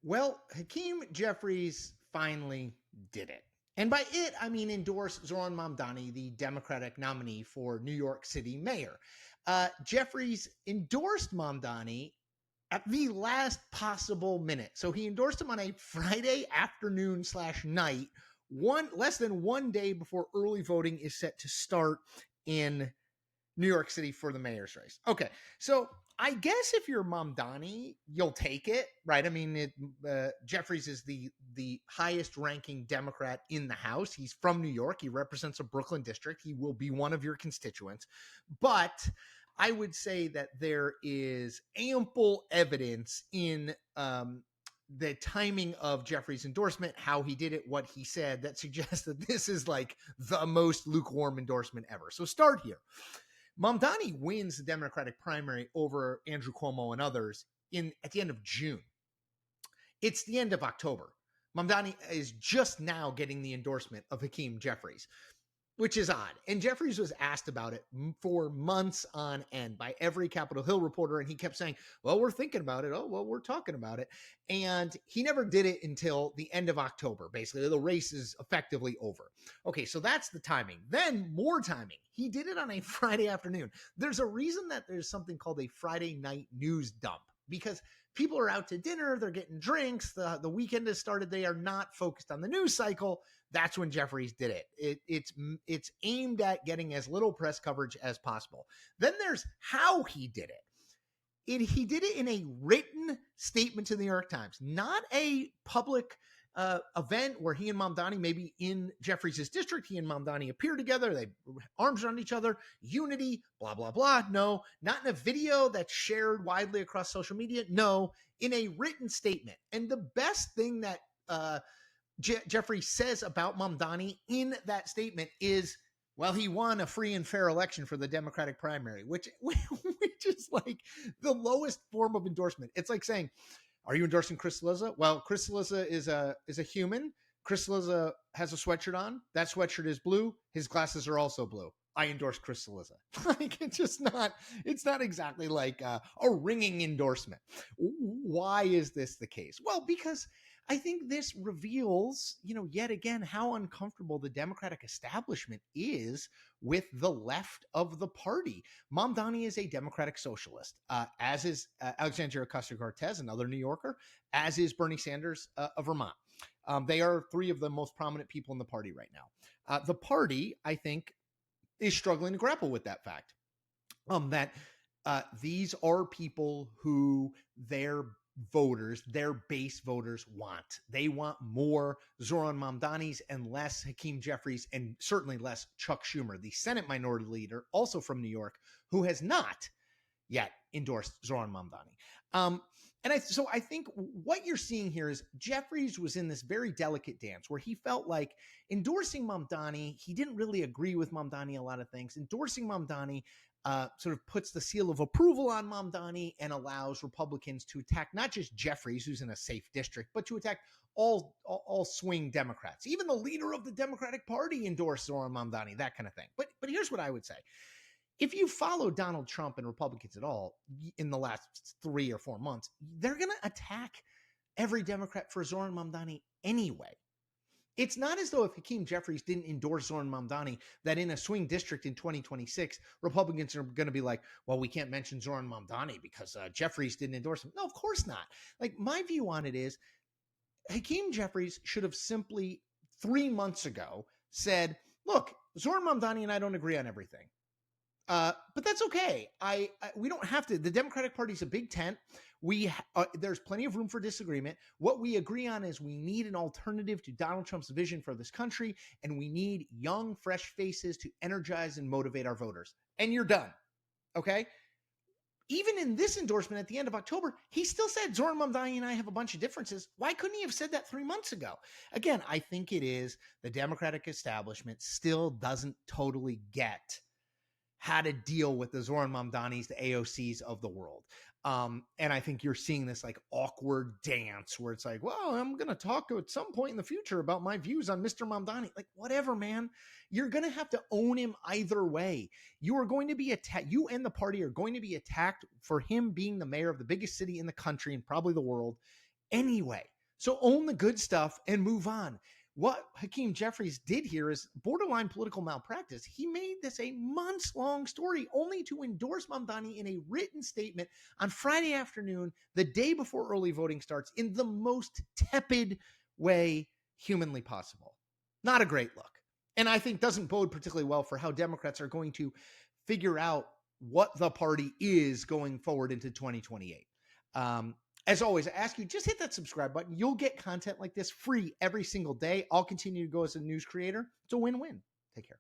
Well, Hakeem Jeffries finally did it. And by it, I mean endorse Zohran Mamdani, the Democratic nominee for New York City mayor. Jeffries endorsed Mamdani at the last possible minute. So he endorsed him on a Friday afternoon / night, less than 1 day before early voting is set to start in New York City for the mayor's race. Okay, so I guess if you're Mamdani, you'll take it, right? I mean, Jeffries is the highest ranking Democrat in the House. He's from New York. He represents a Brooklyn district. He will be one of your constituents. But I would say that there is ample evidence in the timing of Jeffries' endorsement, how he did it, what he said, that suggests that this is like the most lukewarm endorsement ever. So start here. Mamdani wins the Democratic primary over Andrew Cuomo and others at the end of June. It's the end of October. Mamdani is just now getting the endorsement of Hakeem Jeffries, which is odd. And Jeffries was asked about it for months on end by every Capitol Hill reporter, and he kept saying, well, we're thinking about it. Oh, well, we're talking about it. And he never did it until the end of October. Basically, the race is effectively over. Okay, so that's the timing. Then more timing. He did it on a Friday afternoon. There's a reason that there's something called a Friday night news dump, because people are out to dinner, they're getting drinks, the weekend has started, they are not focused on the news cycle. That's when Jeffries did it. It's aimed at getting as little press coverage as possible. Then there's how he did it. He did it in a written statement to the New York Times, not a public event where he and Mamdani, maybe in Jeffries' district, he and Mamdani appear together, they arms around each other, unity, blah, blah, blah. No, not in a video that's shared widely across social media. No, in a written statement. And the best thing that Jeffrey says about Mamdani in that statement is, well, he won a free and fair election for the Democratic primary, which is like the lowest form of endorsement. It's like saying, are you endorsing Chris CIllizza? Well, Chris CIllizza is a human. Chris CIllizza has a sweatshirt on. That sweatshirt is blue. His glasses are also blue. I endorse Chris CIllizza. Like, it's not exactly like a ringing endorsement. Why is this the case? Well, because I think this reveals, yet again, how uncomfortable the Democratic establishment is with the left of the party. Mamdani is a Democratic socialist, as is Alexandria Ocasio-Cortez, another New Yorker, as is Bernie Sanders of Vermont. They are three of the most prominent people in the party right now. The party, I think, is struggling to grapple with that fact, that these are people who their base voters want. They want more Zohran Mamdanis and less Hakeem Jeffries, and certainly less Chuck Schumer, the Senate minority leader, also from New York, who has not yet endorsed Zohran Mamdani. So I think what you're seeing here is Jeffries was in this very delicate dance where he felt like endorsing Mamdani, he didn't really agree with Mamdani a lot of things. Endorsing Mamdani sort of puts the seal of approval on Mamdani and allows Republicans to attack not just Jeffries, who's in a safe district, but to attack all swing Democrats. Even the leader of the Democratic Party endorsed Zohran Mamdani, that kind of thing. But here's what I would say. If you follow Donald Trump and Republicans at all in the last 3 or 4 months, they're going to attack every Democrat for Zohran Mamdani anyway. It's not as though if Hakeem Jeffries didn't endorse Zorhan Mamdani, that in a swing district in 2026, Republicans are going to be like, well, we can't mention Zorhan Mamdani because Jeffries didn't endorse him. No, of course not. Like, my view on it is Hakeem Jeffries should have simply 3 months ago said, look, Zorhan Mamdani and I don't agree on everything. But that's okay. We don't have to. The Democratic Party is a big tent. There's plenty of room for disagreement. What we agree on is we need an alternative to Donald Trump's vision for this country, and we need young, fresh faces to energize and motivate our voters. And you're done. Okay? Even in this endorsement at the end of October, he still said Zohran Mamdani and I have a bunch of differences. Why couldn't he have said that 3 months ago? Again, I think it is the Democratic establishment still doesn't totally get how to deal with the Zohran Mamdanis, the AOCs of the world. And I think you're seeing this like awkward dance where it's like, well, I'm going to talk at some point in the future about my views on Mr. Mamdani. Like, whatever, man. You're going to have to own him either way. You are going to be attacked. You and the party are going to be attacked for him being the mayor of the biggest city in the country and probably the world anyway. So own the good stuff and move on. What Hakeem Jeffries did here is borderline political malpractice. He made this a months-long story only to endorse Mamdani in a written statement on Friday afternoon, the day before early voting starts, in the most tepid way humanly possible. Not a great look. And I think doesn't bode particularly well for how Democrats are going to figure out what the party is going forward into 2028. As always, I ask you, just hit that subscribe button. You'll get content like this free every single day. I'll continue to go as a news creator. It's a win-win. Take care.